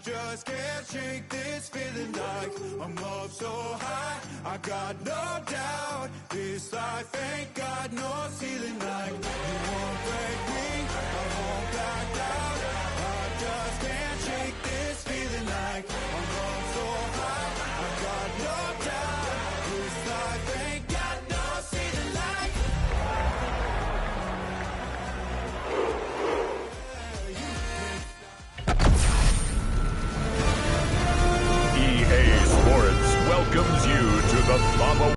just can't shake this feeling like I'm up so high. I got no doubt this life ain't got no ceiling. Like you won't break me, I won't back down. I just can't shake this feeling like I'm up so high. I got no doubt this life ain't got no ceiling. Like EA Sports welcomes you to the Mama.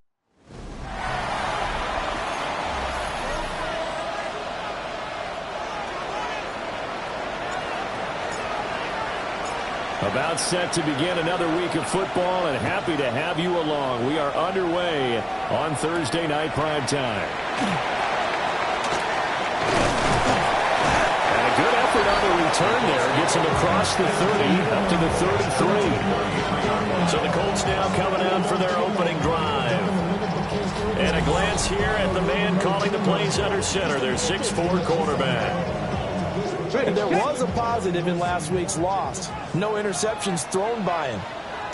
About set to begin another week of football, and happy to have you along. We are underway on Thursday night primetime. And a good effort on the return there. Gets him across the 30, up to the 33. So the Colts now coming out for their opening drive. And a glance here at the man calling the plays under center, their 6'4" cornerback. And there was a positive in last week's loss. No interceptions thrown by him.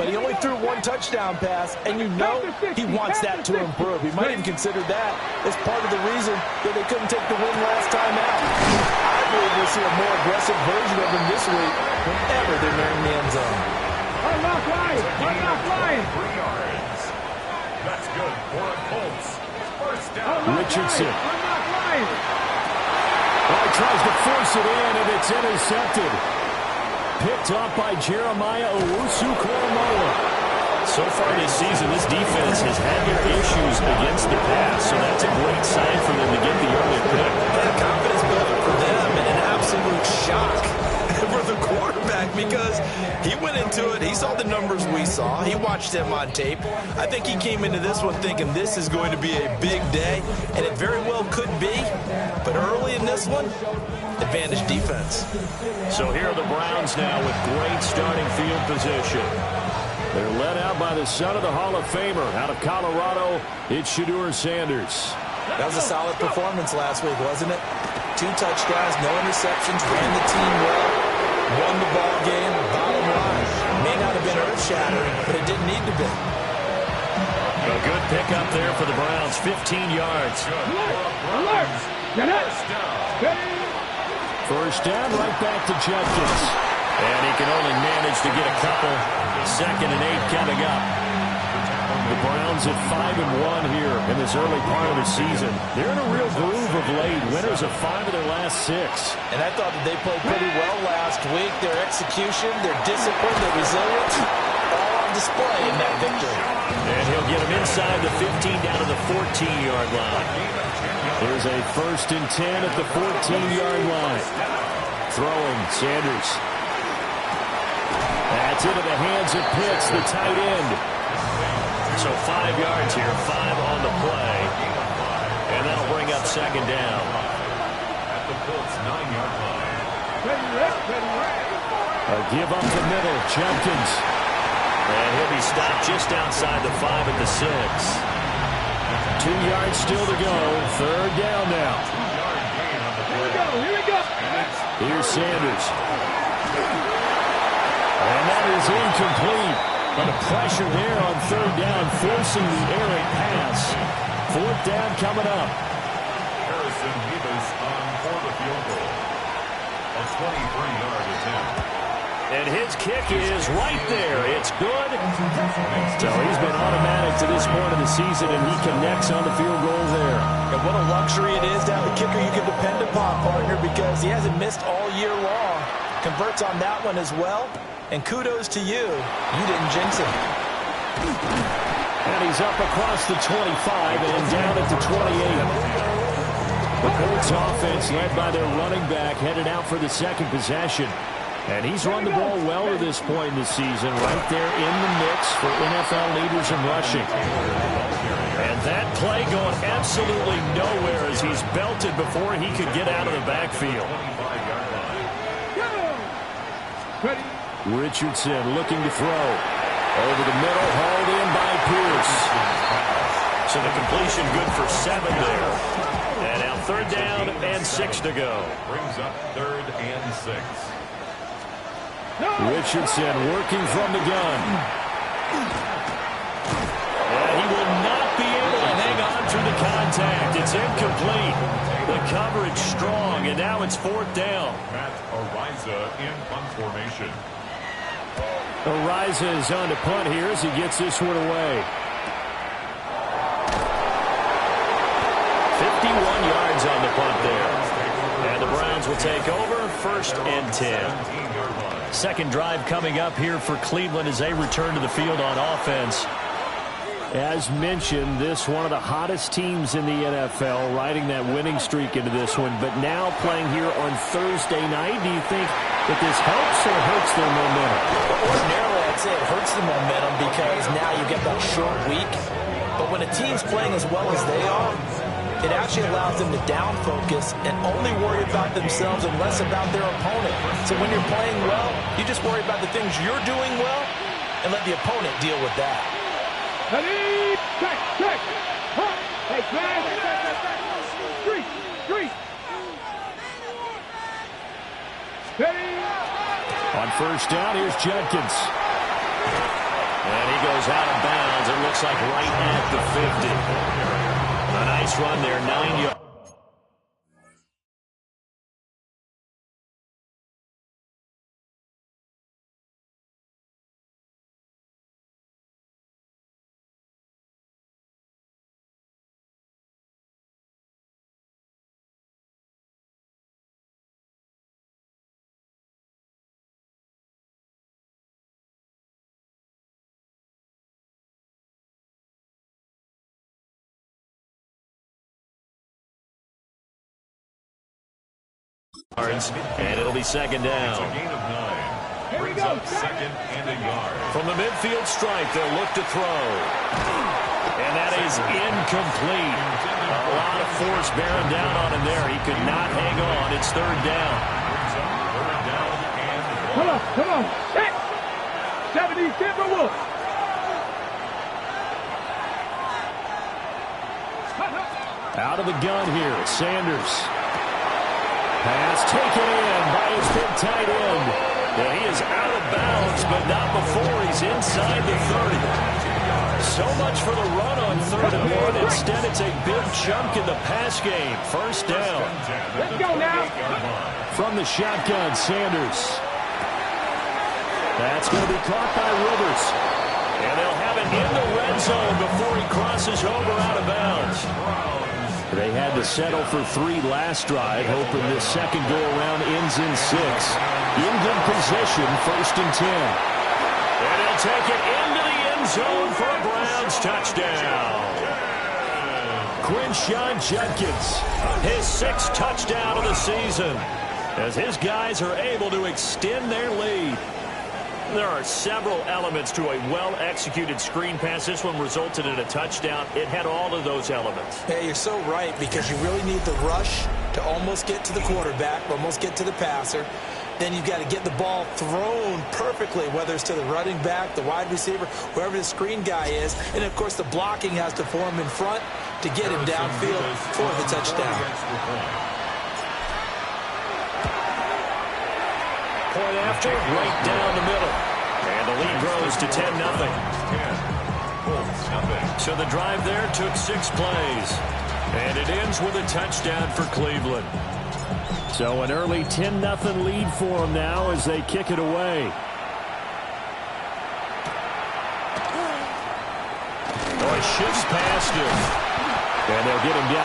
But he only threw one touchdown pass, and you know he wants that to improve. He might even consider that as part of the reason that they couldn't take the win last time out. I believe we'll see a more aggressive version of him this week whenever they're nearing the end zone. Run off line! Run off line! 3 yards. That's good for a Colts. First down. Richardson. Run off line! Well, he tries to force it in, and it's intercepted. Picked off by Jeremiah Owusu-Koramoah. So far this season, this defense has had their issues against the pass, so that's a great sign for them to get the early pick. And a confidence builder for them, and an absolute shock for the quarterback because he went into it. He saw the numbers we saw. He watched them on tape. I think he came into this one thinking this is going to be a big day, and it very well could be. But early in this one, advantage defense. So here are the Browns now with great starting field position. They're led out by the son of the Hall of Famer out of Colorado. It's Shedeur Sanders. That was a solid performance last week, wasn't it? 2 touchdowns, no interceptions, ran the team well, won the ball game. Bottom line, may not have been earth-shattering, but it didn't need to be. A good pickup there for the Browns, 15 yards. Alert! Get it! First down, right back to Judkins. And he can only manage to get a couple. 2nd and 8 coming up. The Browns at 5-1 here in this early part of the season. They're in a real groove of late. Winners of 5 of their last 6. And I thought that they played pretty well last week. Their execution, their discipline, their resilience, all on display in that victory. And he'll get him inside the 15 down to the 14-yard line. There's a 1st and 10 at the 14-yard line. Throwing, Sanders. That's into the hands of Pitts, the tight end. So 5 yards here, 5 on the play. And that'll bring up 2nd down. At the Colts 9-yard line. A give up the middle, Judkins. And he'll be stopped just outside the 5 at the 6. 2 yards still to go. 3rd down now. Here we go! Here's Sanders. And that is incomplete. But a pressure there on 3rd down, forcing the errant pass. 4th down coming up. Harrison Beavis on for the field goal. A 23-yard attempt. And his kick is right there. It's good. So he's been automatic to this point of the season, and he connects on the field goal there. And what a luxury it is to have a kicker you can depend upon, partner, because he hasn't missed all year long. Converts on that one as well. And kudos to you. You didn't jinx him. And he's up across the 25 and down at the 28. The Colts offense led by their running back headed out for the 2nd possession. And he's run the ball well to this point in the season, right there in the mix for NFL leaders in rushing. And that play going absolutely nowhere as he's belted before he could get out of the backfield. Richardson looking to throw. Over the middle, hauled in by Pierce. So the completion good for 7 there. And now 3rd down and 6 to go. Brings up 3rd and 6. Richardson working from the gun. And he will not be able to hang on through the contact. It's incomplete. The coverage strong, and now it's 4th down. Matt Araiza in punt formation. Araiza is on to punt here as he gets this one away. 51 yards on the punt there. And the Browns will take over 1st and 10. Second drive coming up here for Cleveland as they return to the field on offense. As mentioned, this one of the hottest teams in the NFL, riding that winning streak into this one, but now playing here on Thursday night. Do you think that this helps or hurts their momentum? Ordinarily, I'd say it hurts the momentum because now you get that short week. But when a team's playing as well as they are, it actually allows them to down focus and only worry about themselves and less about their opponent. So when you're playing well, you just worry about the things you're doing well and let the opponent deal with that. Ready, check. Hey, flash. Street. Steady. On 1st down, here's Jenkins. And he goes out of bounds. It looks like right at the 50. A nice run there, 9 yards. And it'll be 2nd down. It's a gain of 9. Brings up 2nd and a yard. From the midfield stripe, they'll look to throw. And that is incomplete. A lot of force bearing down on him there. He could not hang on. It's 3rd down. Brings up 3rd down and 1. Come on. Set. 70 Timberwolves. Out of the gun here, Sanders. Pass taken in by his big tight end. And he is out of bounds, but not before he's inside the 30. So much for the run on 3rd and 1. Instead, it's a big chunk in the pass game. 1st down. Let's go now. From the shotgun, Sanders. That's going to be caught by Rivers. And they'll have it in the red zone before he crosses over out of bounds. They had to settle for 3 last drive, hoping this second go-around ends in 6. In good position, 1st and 10. And he'll take it into the end zone for a Browns touchdown. Quinshon Judkins, his 6th touchdown of the season, as his guys are able to extend their lead. There are several elements to a well-executed screen pass. This one resulted in a touchdown. It had all of those elements. Yeah, you're so right, because you really need the rush to almost get to the quarterback, almost get to the passer. Then you've got to get the ball thrown perfectly, whether it's to the running back, the wide receiver, wherever the screen guy is. And, of course, the blocking has to form in front to get him downfield for the touchdown. Point after, right down the middle. And the lead grows to 10-0. So the drive there took 6 plays. And it ends with a touchdown for Cleveland. So an early 10-0 lead for them now as they kick it away. Oh, he shifts past him. And they'll get him down.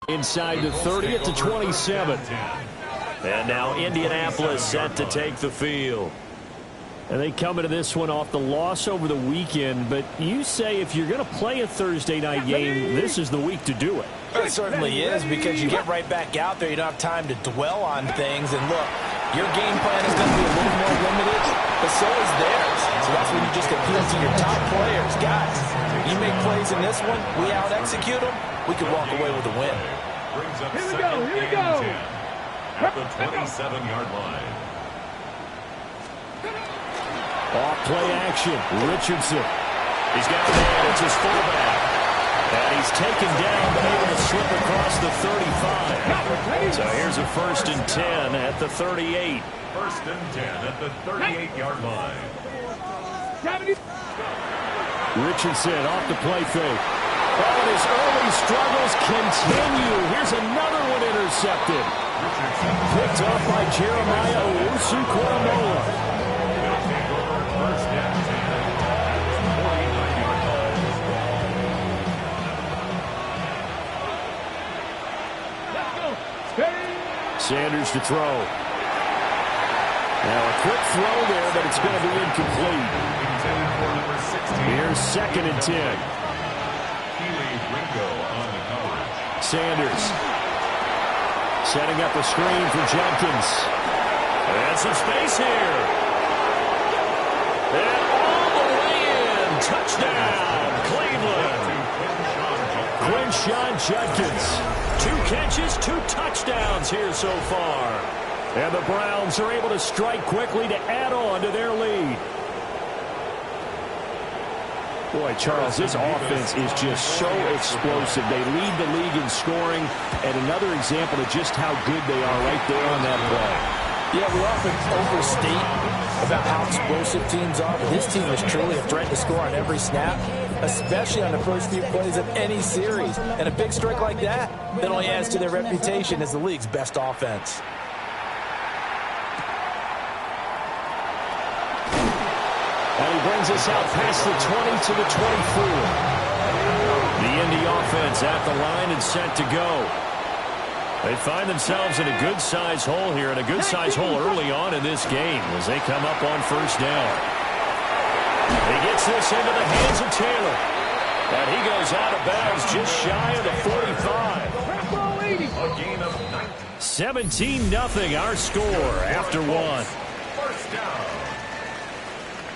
Inside the 30 at the 27. And now Indianapolis set to take the field. And they come into this one off the loss over the weekend, but you say if you're going to play a Thursday night game, this is the week to do it. It certainly is, because you get right back out there. You don't have time to dwell on things. And look, your game plan is going to be a little more limited, but so is theirs. So that's when you just appeal to your top players. Guys, you make plays in this one, we out-execute them, we could walk away with a win. Brings up Here we second go, here we and go. 10 at the 27-yard line. Off play action. Richardson. He's got a man. It's his fullback. And he's taken down, but able to slip across the 35. So here's a 1st and 10 at the 38. 1st and 10 at the 38-yard line. Richardson off the play fake. Oh, and his early struggles continue. Here's another one intercepted. Picked up by Jeremiah Owusu-Koramoah. First and 10. 49-yard line. Sanders to throw. Now a quick throw there, but it's going to be incomplete. Intended for number 16. Here's 2nd and 10. Keely Ringo on the coverage. Sanders setting up a screen for Jenkins. And some space here. And all the way in. Touchdown, Cleveland. Quinshon Judkins. 2 catches, 2 touchdowns here so far. And the Browns are able to strike quickly to add on to their lead. Boy, Charles, this offense is just so explosive. They lead the league in scoring, and another example of just how good they are right there on that play. Yeah, we often overstate about how explosive teams are, but this team is truly a threat to score on every snap, especially on the first few plays of any series. And a big strike like that only adds to their reputation as the league's best offense. And he brings us out past the 20 to the 24. The Indy offense at the line and set to go. They find themselves in a good-sized hole here, and a good-sized hole early on in this game as they come up on 1st down. He gets this into the hands of Taylor. And he goes out of bounds just shy of the 45. A gain of 17-0 our score after 1. First down.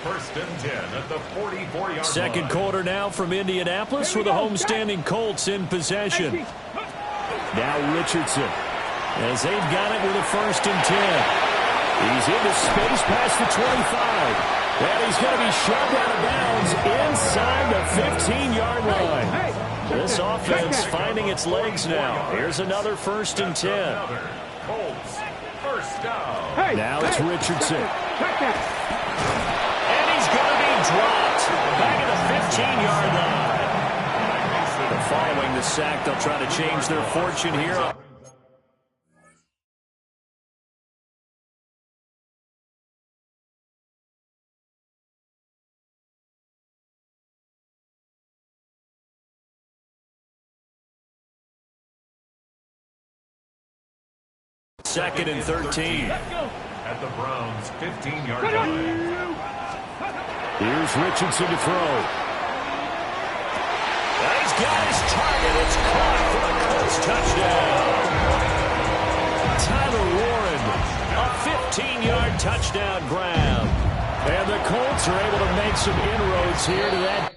1st and 10 at the 44-yard line. Second quarter now from Indianapolis with the homestanding Colts in possession. Now Richardson. As they've got it with a 1st and 10. He's into space past the 25. And he's going to be shoved out of bounds inside the 15-yard line. This offense finding its legs now. Here's another 1st and 10. Colts, 1st down. Now it's Richardson. And he's going to be dropped back at the 15-yard line. Following the sack, they'll try to change their fortune here. Second and 13. At the Browns' 15-yard line. Here's Richardson to throw. He's got his target. It's caught for the Colts touchdown. Tyler Warren, a 15-yard touchdown grab. And the Colts are able to make some inroads here to that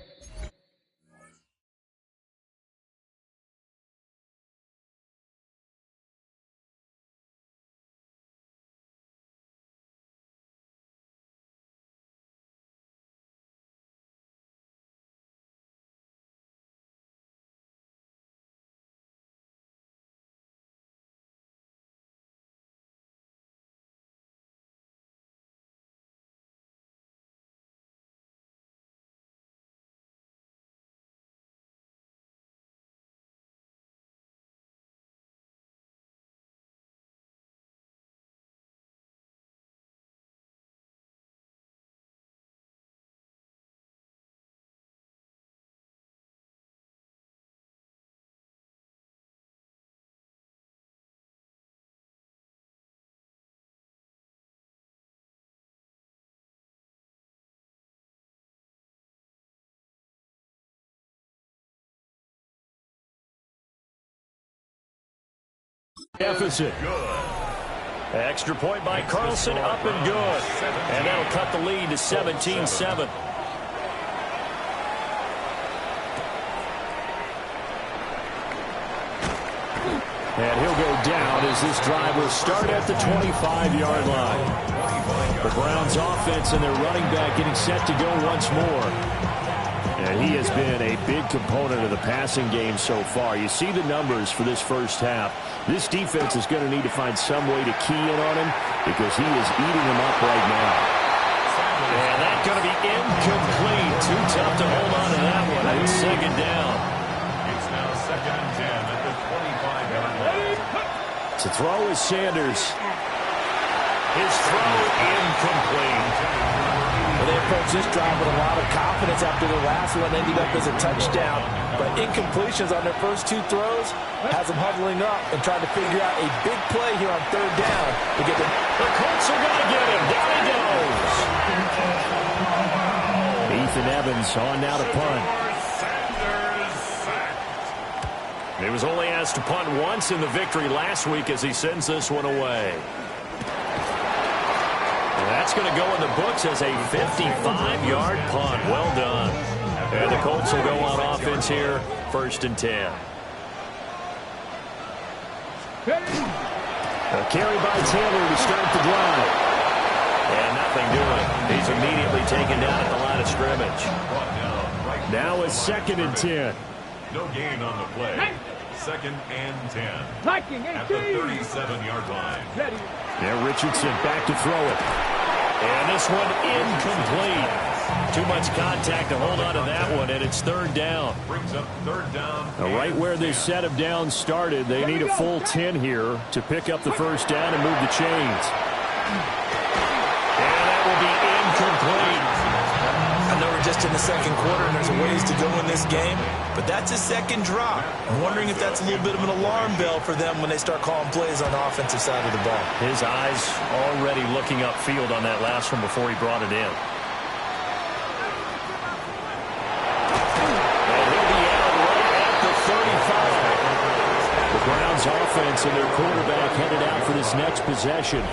deficit. Extra point by Carlson, up and good. And that'll cut the lead to 17-7. And he'll go down as this drive will start at the 25-yard line. The Browns offense and their running back getting set to go once more. And he has been a big component of the passing game so far. You see the numbers for this first half. This defense is going to need to find some way to key in on him because he is eating them up right now. And that's going to be incomplete. Too tough to hold on to that one. And it's second down. It's now 2nd and 10 at the 25-yard line. To throw is Sanders. His throw incomplete. Well, they approached this drive with a lot of confidence after the last one ended up as a touchdown. But incompletions on their first two throws has them huddling up and trying to figure out a big play here on third down to get them. The Colts are going to get him. Down he goes. Ethan Evans on now to punt. He was only asked to punt once in the victory last week as he sends this one away. That's going to go in the books as a 55-yard punt. Well done. And the Colts will go on offense here, 1st and 10. A carry by Taylor to start the drive. And nothing doing. He's immediately taken down at the line of scrimmage. Now it's 2nd and 10. No gain on the play. 2nd and 10. At the 37-yard line. Now Richardson back to throw it. And this one incomplete. Too much contact to hold on to that one, and it's 3rd down. Brings up 3rd down. Right where this set of downs started, they need a full 10 here to pick up the first down and move the chains. And that will be incomplete. I know we're just in the second quarter and there's a ways to go in this game, but that's a second drop. I'm wondering if that's a little bit of an alarm bell for them when they start calling plays on the offensive side of the ball. His eyes already looking upfield on that last one before he brought it in. And he'll be out right at the 35. The Browns offense and their quarterback headed out for this next possession.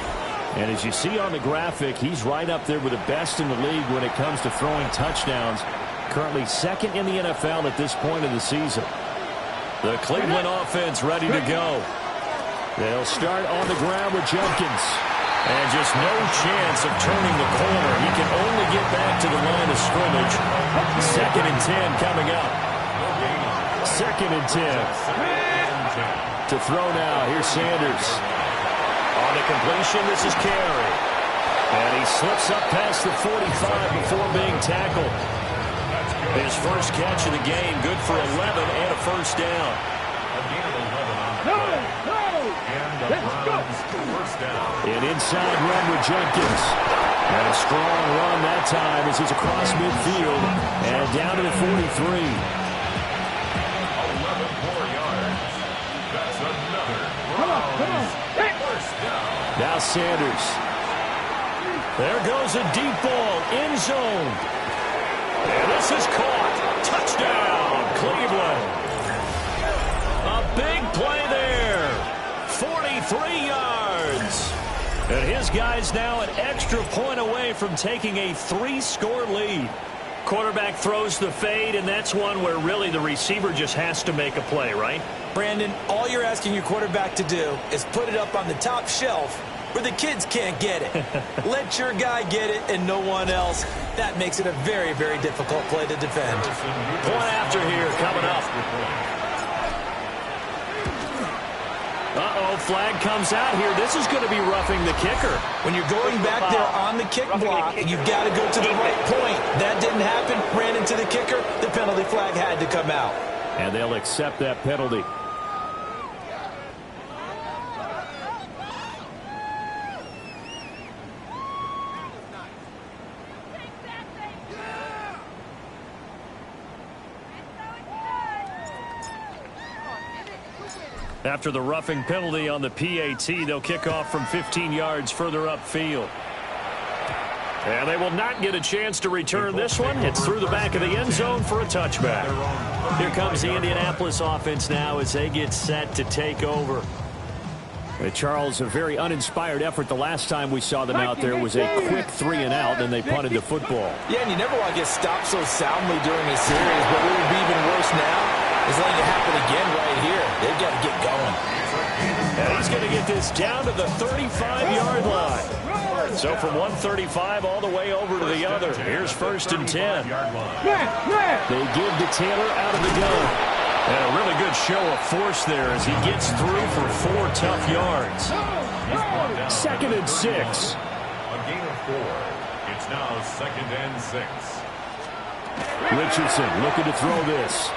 And as you see on the graphic, he's right up there with the best in the league when it comes to throwing touchdowns. Currently 2nd in the NFL at this point of the season. The Cleveland offense ready to go. They'll start on the ground with Jenkins. And just no chance of turning the corner. He can only get back to the line of scrimmage. 2nd and 10 coming up. 2nd and 10. To throw now, here's Sanders. On the completion, this is Carey. And he slips up past the 45 before being tackled. His first catch of the game, good for 11 and a first down. A gain of 11 on the play. And the Browns first down. An inside run with Jenkins. And a strong run that time as he's across midfield and down to the 43. 11 more yards. That's another Browns first down. Now Sanders. There goes a deep ball, end zone. And this is caught. Touchdown, Cleveland. A big play there. 43 yards. And his guy's now an extra point away from taking a 3-score lead. Quarterback throws the fade, and that's one where really the receiver just has to make a play, right? Brandon, all you're asking your quarterback to do is put it up on the top shelf where the kids can't get it. Let your guy get it and no one else. That makes it a very, very difficult play to defend. Point after here coming up. Uh-oh, flag comes out here. This is going to be roughing the kicker. When you're going back there on the kick block, you've got to go to the right point. That didn't happen. Ran into the kicker. The penalty flag had to come out. And they'll accept that penalty. After the roughing penalty on the PAT, they'll kick off from 15 yards further upfield. And they will not get a chance to return this one. It's through the back of the end zone for a touchback. Here comes the Indianapolis offense now as they get set to take over. Charles, a very uninspired effort. The last time we saw them out there was a quick 3 and out, and they punted the football. Yeah, and you never want to get stopped so soundly during a series, but what would be even worse now is letting it happen again right here. They've got to get going. And he's going to get this down to the 35-yard line. So from 135 all the way over to the other. Here's 1st and 10. They give to Taylor out of the gun. And a really good show of force there as he gets through for 4 tough yards. 2nd and 6. A gain of 4. It's now 2nd and 6. Richardson looking to throw this.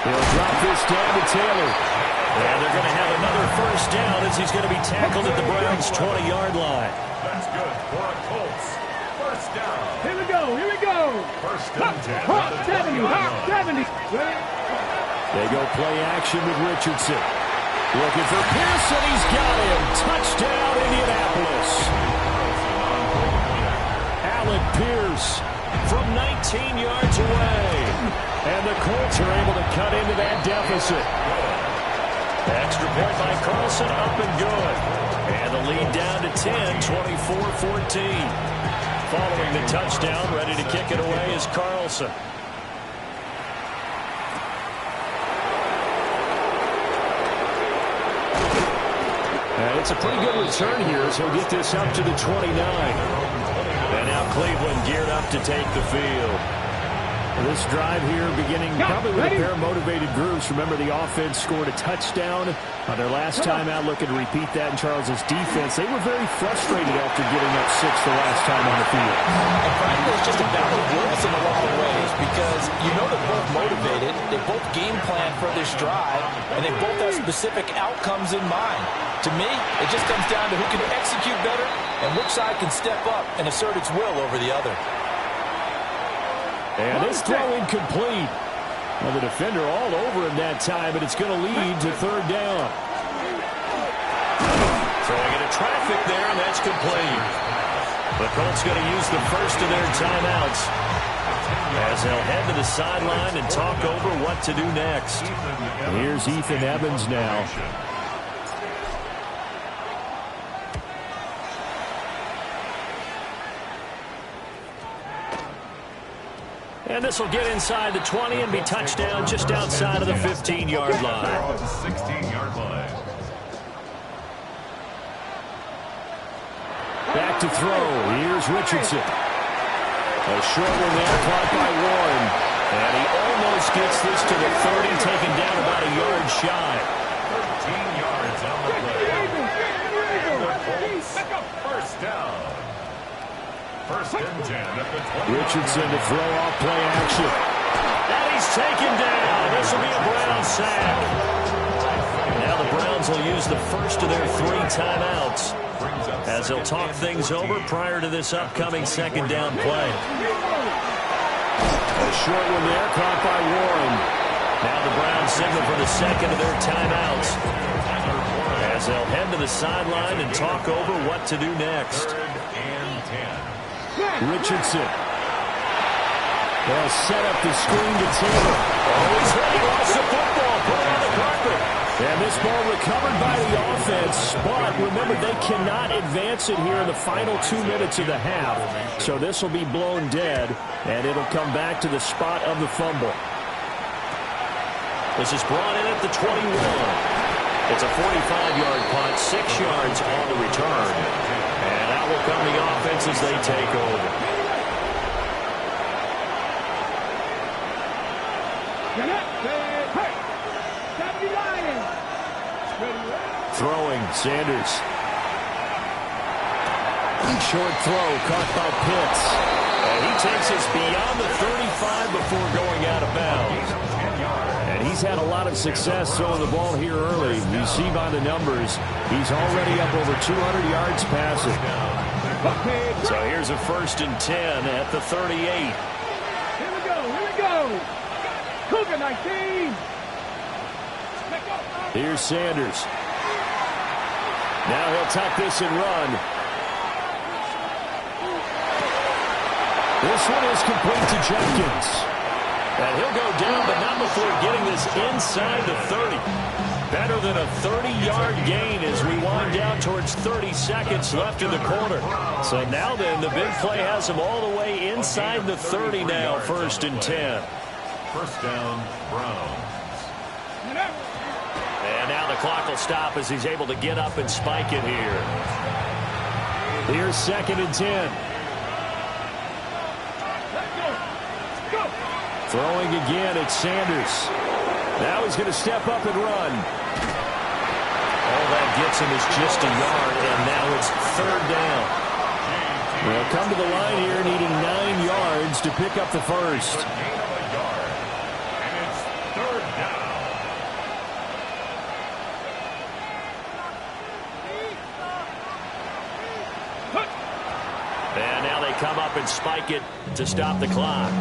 He'll drop this down to Taylor. And they're going to have another 1st down as he's going to be tackled at the Browns' 20-yard line. That's good for a Colts. 1st down. Here we go. 1st and 10. 70. They go play action with Richardson. Looking for Pearson. He's got him. Touchdown, Indianapolis. Alec Pierce from 19 yards away. And the Colts are able to cut into that deficit. Extra point by Carlson, up and good. And the lead down to 10, 24-14. Following the touchdown, ready to kick it away is Carlson. And it's a pretty good return here as he'll get this up to the 29. And now Cleveland geared up to take the field. This drive here beginning probably with a pair of motivated groups. Remember, the offense scored a touchdown on their last time out, looking to repeat that in Charles's defense. They were very frustrated after giving up 6 the last time on the field. And frankly, it's just a battle of wills in a lot of ways because you know they're both motivated, they both game plan for this drive, and they both have specific outcomes in mind. To me, it just comes down to who can execute better and which side can step up and assert its will over the other. And this throw incomplete. Well, the defender all over him that time, but it's going to lead to 3rd down. Throwing into traffic there, and that's complete. The Colts going to use the 1st of their timeouts as they'll head to the sideline and talk over what to do next. Here's Ethan Evans now. And this will get inside the 20 and be touchdown just outside of the 15-yard line. 16-yard line. Back to throw. Here's Richardson. A short one there, caught by Warren. And he almost gets this to the 30, taken down about a yard shy. 13 yards on the play. The Colts, 1st down. 1st and 10 at the 20. Richardson to throw off play action. And he's taken down. This will be a Browns sack. Now the Browns will use the 1st of their 3 timeouts as they'll talk things over prior to this upcoming 2nd down play. A short one there, caught by Warren. Now the Browns signal for the 2nd of their timeouts as they'll head to the sideline and talk over what to do next. 3rd and 10. Richardson. They'll set up the screen to Taylor. Oh, he's ready. Lost the football. Put it on the carpet. And this ball recovered by the offense. But remember, they cannot advance it here in the final 2 minutes of the half. So this will be blown dead, and it'll come back to the spot of the fumble. This is brought in at the 21. It's a 45-yard punt, 6 yards on the return. And out will come the offense as they take over. Throwing, Sanders. Short throw, caught by Pitts. And he takes us beyond the 35 before going out of bounds. And he's had a lot of success throwing the ball here early. You see by the numbers, he's already up over 200 yards passing. So here's a 1st and 10 at the 38. Here we go. Cougar 19. Here's Sanders. Now he'll tuck this and run. This one is complete to Jenkins. And he'll go down, but not before getting this inside the 30. Better than a 30-yard gain as we wind down towards 30 seconds left in the quarter. So now then, the big play has them all the way inside the 30 now, 1st and 10. First down, Browns. And now the clock will stop as he's able to get up and spike it here. Here's 2nd and 10. Throwing again, it's Sanders. Now he's going to step up and run. All that gets him is just a yard, and now it's 3rd down. They'll come to the line here needing 9 yards to pick up the first. And it's 3rd down. And now they come up and spike it to stop the clock.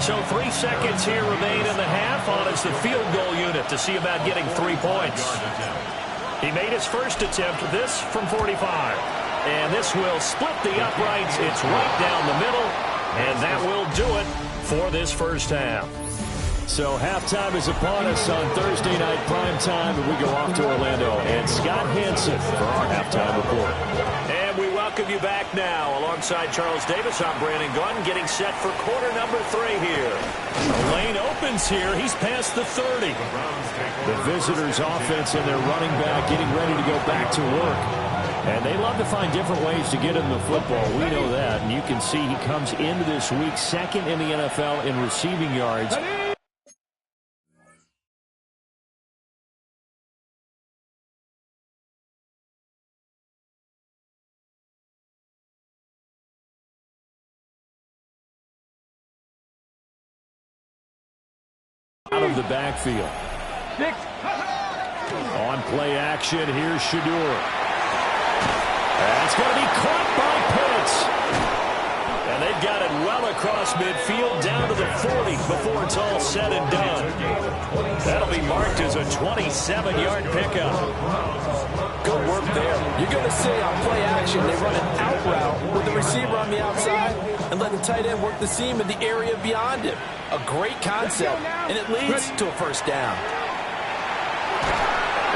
So 3 seconds here remain in the half on as the field goal unit to see about getting 3 points. He made his first attempt, this from 45. And this will split the uprights. It's right down the middle. And that will do it for this first half. So halftime is upon us on Thursday night prime time, and we go off to Orlando. And Scott Hanson for our halftime report. And we welcome you back now. Alongside Charles Davis, I'm Brandon Gunn, getting set for quarter number 3 here. The lane opens here. He's past the 30. The visitors' offense and their running back getting ready to go back to work. And they love to find different ways to get him the football. We know that. And you can see he comes into this week 2nd in the NFL in receiving yards. Out of the backfield. On play action, here's Shedeur. That's going to be caught by Pitts. And they've got it well across midfield down to the 40 before it's all said and done. That'll be marked as a 27-yard pickup. Good work there. You're going to see on play action, they run an out route with the receiver on the outside and let the tight end work the seam in the area beyond him. A great concept, and it leads to a first down.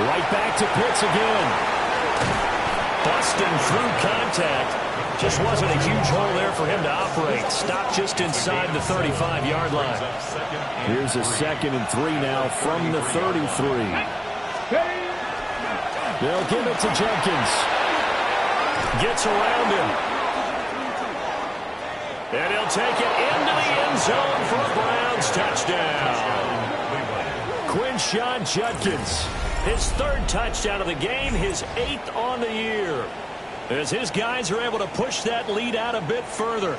Right back to Pitts again. Busting through contact. Just wasn't a huge hole there for him to operate. Stopped just inside the 35-yard line. Here's a 2nd and 3 now from the 33. They'll give it to Jenkins. Gets around him. And he'll take it into the end zone for a Browns touchdown. Quinshon Judkins. His 3rd touchdown of the game, his 8th on the year. As his guys are able to push that lead out a bit further.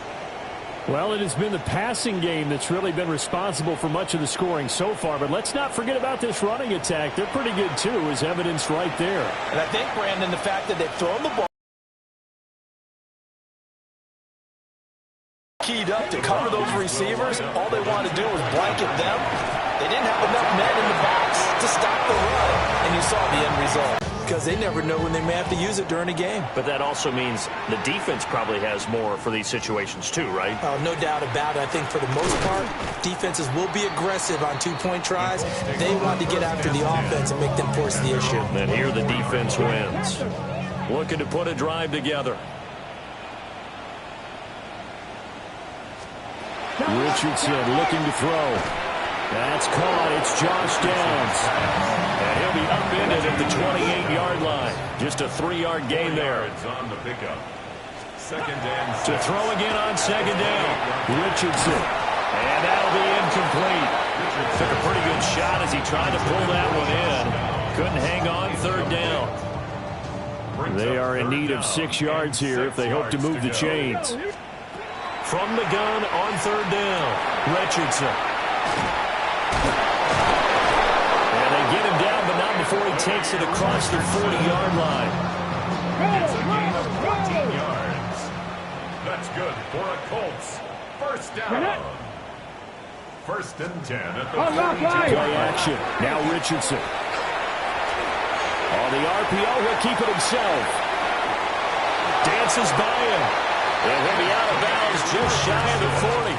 Well, it has been the passing game that's really been responsible for much of the scoring so far. But let's not forget about this running attack. They're pretty good, too, as evidenced right there. And I think, Brandon, the fact that they've thrown the ball keyed up to cover those receivers, all they wanted to do was blanket them. They didn't have enough men in the box to stop the run. And you saw the end result. Because they never know when they may have to use it during a game. But that also means the defense probably has more for these situations too, right? No doubt about it. I think for the most part, defenses will be aggressive on 2-point tries. They want to get after the offense and make them force the issue. And here the defense wins. Looking to put a drive together. Richardson looking to throw. That's caught. It's Josh Downs. And he'll be upended at the 28-yard line. Just a 3-yard gain there. It's on the pickup. 2nd and 6. To throw again on 2nd down. Richardson. And that'll be incomplete. Took a pretty good shot as he tried to pull that one in. Couldn't hang on 3rd down. They are in need of 6 yards here if they hope to move the chains. From the gun on 3rd down. Richardson. And they get him down, but not before he takes it across the 40-yard line. It's a gain of 14 yards. That's good for a Colts. First down. 1st and 10 at the 42. Play action. Now Richardson. On the RPO, he'll keep it himself. Dances by him. And he'll be out of bounds just shy of the 40.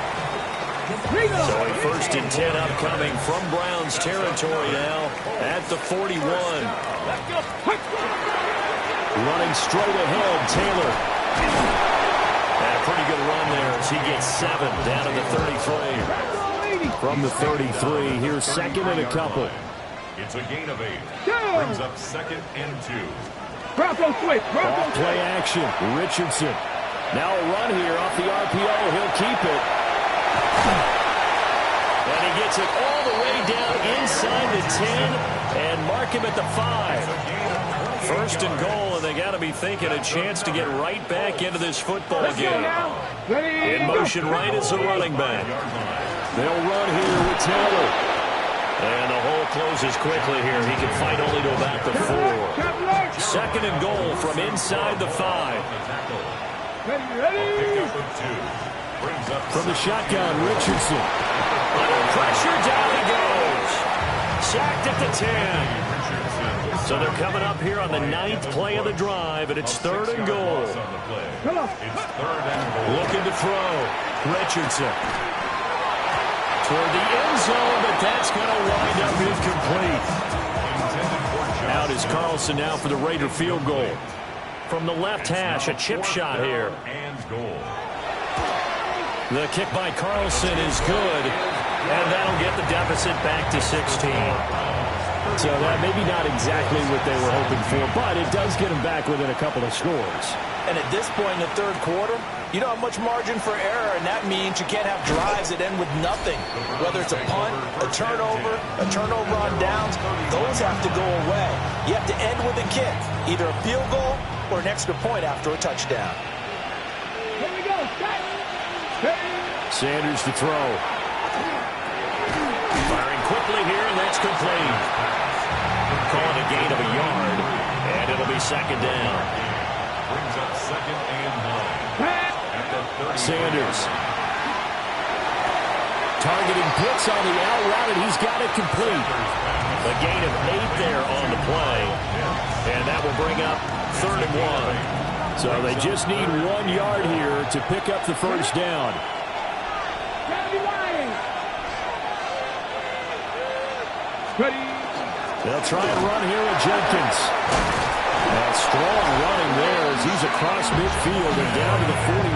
So a 1st and 10 upcoming from Browns territory now at the 41. Running straight ahead, Taylor. And a pretty good run there as he gets 7 down to the 33. From the 33, here's 2nd and a couple. It's a gain of 8. Brings up 2nd and 2. Bronco switch. Ball play action. Richardson. Now a run here off the RPO. He'll keep it. And he gets it all the way down inside the 10 and mark him at the 5. 1st and goal, and they got to be thinking a chance to get right back into this football game. In motion right is the running back. They'll run here with Taylor. And the hole closes quickly here. He can fight only to about the 4. 2nd and goal from inside the 5. From the shotgun, Richardson. Under pressure, down he goes. Sacked at the 10. So they're coming up here on the 9th play of the drive, and it's 3rd and goal. Looking to throw. Richardson. Toward the end zone, but that's going to wind up incomplete. Out is Carlson now for the Raider field goal. From the left hash, a chip shot here. The kick by Carlson is good, and that'll get the deficit back to 16. So that maybe not exactly what they were hoping for, but it does get them back within a couple of scores. And at this point in the 3rd quarter, you don't have much margin for error, and that means you can't have drives that end with nothing. Whether it's a punt, a turnover on downs, those have to go away. You have to end with a kick, either a field goal or an extra point after a touchdown. Here we go. Sanders to throw. Firing quickly here, and that's complete. Calling a gain of a yard, and it'll be 2nd down. Brings up 2nd and 9. At the 30. Sanders. Targeting Pitts on the out route, and he's got it complete. A gain of 8 there on the play, and that will bring up 3rd and 1. So they just need 1 yard here to pick up the 1st down. They'll try and run here with Jenkins. And strong running there as he's across midfield and down to the 49.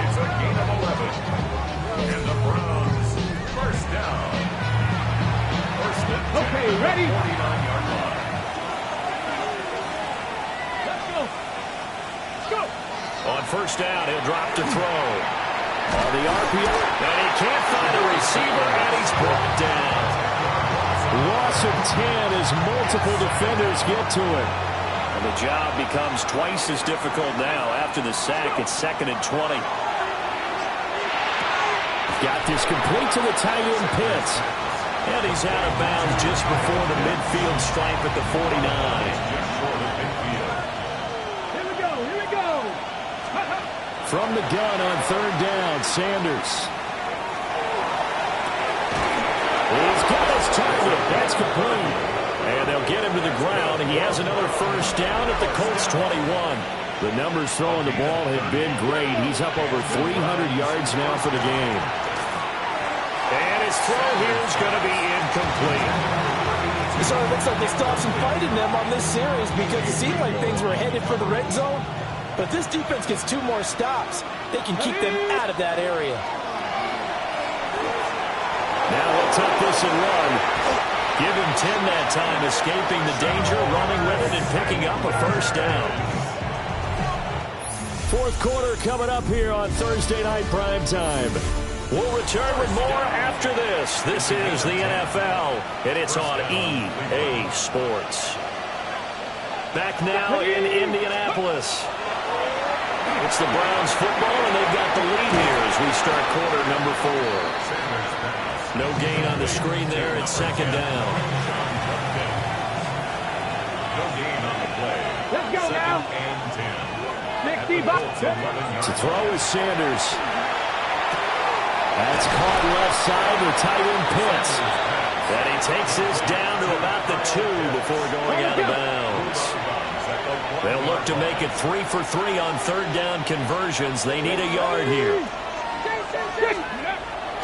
It's a gain of 11. And the Browns, 1st down. 1st and 10. Okay, ready? 49-yard line. Let's go. Go. On 1st down, he'll drop to throw. On the RPO, and he can't find a receiver, and he's brought down. Loss of 10 as multiple defenders get to it. And the job becomes twice as difficult now after the sack. It's 2nd and 20. Got this complete to the tight end Pitts. And he's out of bounds just before the midfield stripe at the 49. Here we go. Here we go. From the gun on 3rd down, Sanders. He's got his target. That's complete. And they'll get him to the ground. He has another 1st down at the Colts 21. The numbers throwing the ball have been great. He's up over 300 yards now for the game. And his throw here is going to be incomplete. So it looks like they still have some fight in them on this series because it seemed like things were headed for the red zone. But this defense gets 2 more stops. They can keep them out of that area. Now he'll take this and run. Give him 10 that time, escaping the danger, running with it, and picking up a 1st down. 4th quarter coming up here on Thursday Night Prime Time. We'll return with more after this. This is the NFL, and it's on EA Sports. Back now in Indianapolis. It's the Browns football, and they've got the lead here as we start quarter number 4. No gain on the screen there. It's 2nd down. No gain on the play. Let's go now. 2nd and 10. 60 bucks. To throw is Sanders. That's caught left side with tight end Pitts. And he takes this down to about the 2 before going out of bounds. They'll look to make it 3 for 3 on 3rd down conversions. They need a yard here.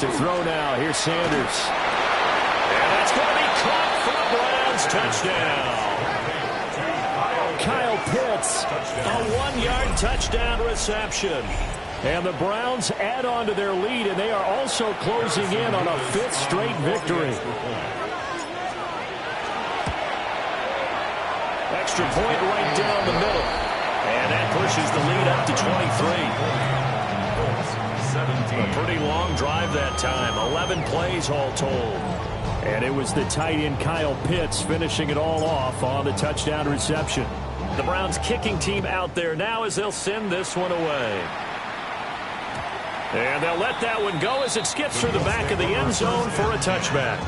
To throw now. Here's Sanders. And that's going to be caught for the Browns touchdown. Kyle Pitts. A 1-yard touchdown reception. And the Browns add on to their lead, and they are also closing in on a 5th straight victory. Extra point right down the middle. And that pushes the lead up to 23. A pretty long drive that time. 11 plays all told. And it was the tight end Kyle Pitts finishing it all off on the touchdown reception. The Browns kicking team out there now as they'll send this one away. And they'll let that one go as it skips through the back of the end zone for a touchback.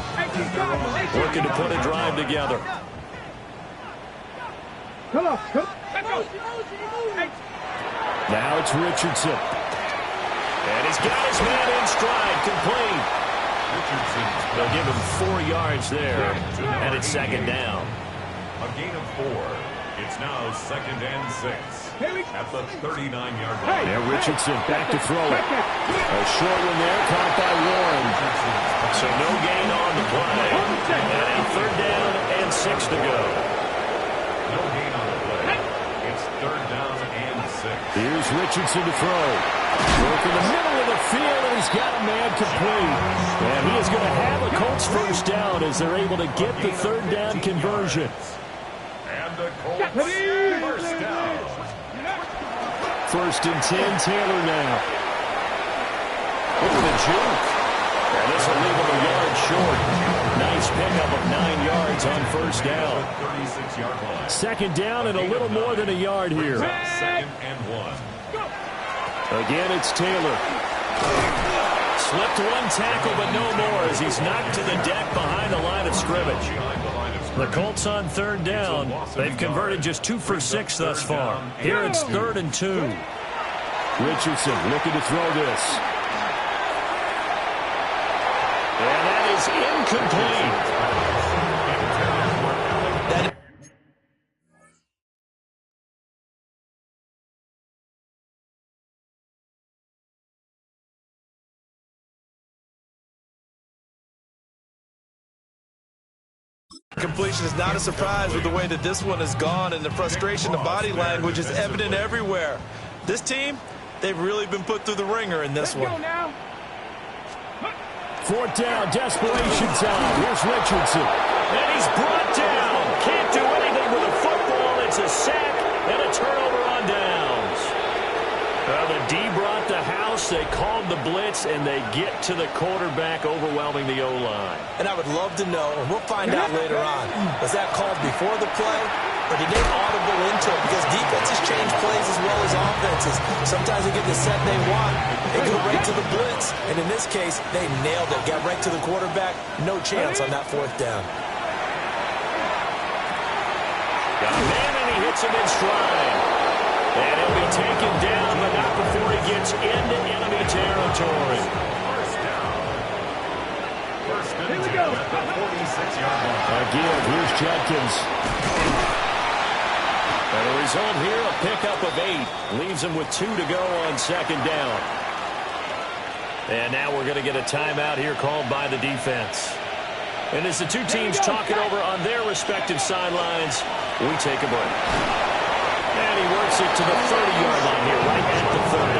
Looking to put a drive together. Come on. Now it's Richardson. And he's got his man in stride, complete. They'll give him 4 yards there, and it's second down. A gain of 4. It's now 2nd and 6 at the 39-yard line. Now Richardson back to throw it. A short one there, caught by Warren. So no gain on the play. And a 3rd down and 6 to go. No gain on the play. It's 3rd down and 6. Here's Richardson to throw. Work in the middle of the field, and he's got a man complete. And he is going to have a Colts first down as they're able to get the 3rd down conversion. And the Colts first down. 1st and 10, Taylor now. Look at the juke. And this will leave him a yard short. Nice pickup of 9 yards on 1st down. 36-yard line. 2nd down and a little more than a yard here. 2nd and 1. Again, it's Taylor. Slipped one tackle, but no more as he's knocked to the deck behind the line of scrimmage. The Colts on 3rd down. They've converted just 2 for 6 thus far. Here it's 3rd and 2. Richardson looking to throw this. And that is incomplete. Completion is not a surprise with the way that this one has gone, and the frustration, the body language is evident everywhere. This team, they've really been put through the ringer in this one. 4th down, desperation time. Here's Richardson. And he's brought down. Can't do anything with a football. It's a sack and a turnover on downs. The D brought the house. They called the blitz, and they get to the quarterback, overwhelming the O-line. And I would love to know, and we'll find out later on, was that called before the play, or did they audible into it? Because defenses change plays as well as offenses. Sometimes they get the set they want. They go right to the blitz. And in this case, they nailed it. Got right to the quarterback. No chance on that 4th down. Got a man, and he hits him in stride. And he'll be taken down, but not before he gets into enemy territory. First down. 1st and 10 at the 46-yard line. Again, here's Judkins. And the result here, a pickup of 8. Leaves him with 2 to go on 2nd down. And now we're going to get a timeout here called by the defense. And as the two teams talk it over on their respective sidelines, we take a break. And he works it to the 30-yard line here, right at the 30.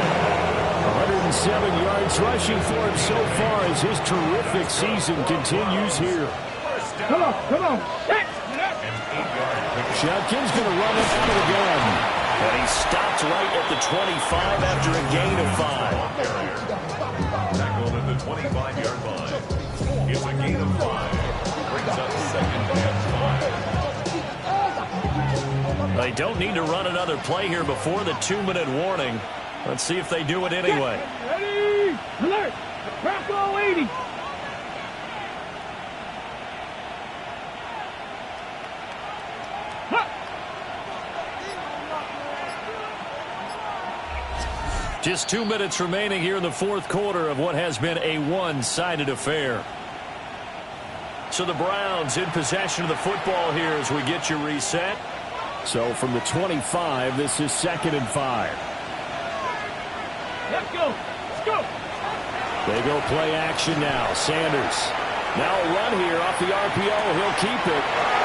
107 yards rushing for him so far as his terrific season continues here. Come on. Judkins going to run it out of the gun. And he stopped right at the 25 after a gain of 5. Tackled at the 25-yard line. It's a gain of 5. Brings up 2nd and 5. They don't need to run another play here before the 2-minute warning. Let's see if they do it anyway. Ready, alert, Bronco 80. Just 2 minutes remaining here in the 4th quarter of what has been a one-sided affair. So the Browns in possession of the football here as we get you reset. So from the 25, this is 2nd and 5. Let's go. They go play action now. Sanders. Now a run here off the RPO. He'll keep it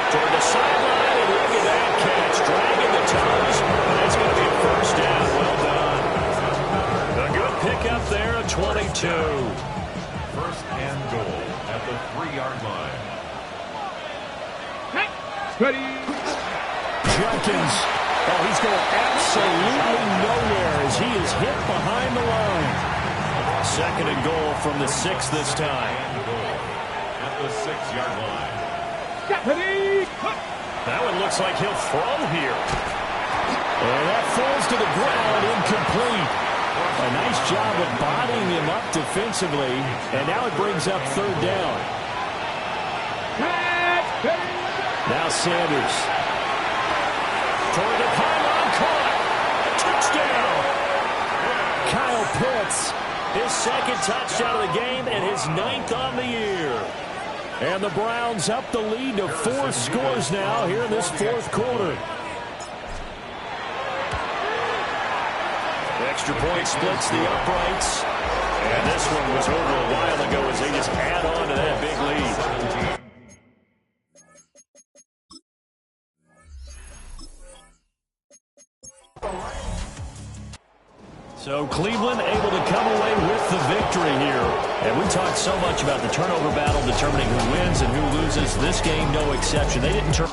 toward the sideline, and look at that catch. Dragging the toes. That's going to be a first down. Well done. A good pickup there at 22. First and goal at the 3-yard line. Ready. Jenkins. Oh, he's going absolutely nowhere as he is hit behind the line. Second and goal from the 6 this time. And goal at the 6-yard line. Ready. That one looks like he'll throw here. And that falls to the ground, incomplete. A nice job of bodying him up defensively, and now it brings up third down. Now Sanders. Toward the pylon, caught. Touchdown. Kyle Pitts, his second touchdown of the game and his 9th on the year. And the Browns up the lead to 4 scores now here in this fourth quarter. Extra point splits the uprights. And this one was over a while ago as they just add on to that big lead. So Cleveland able to come away with the victory here. And we talked so much about the turnover battle determining who wins and who loses. This game, no exception. They didn't turn...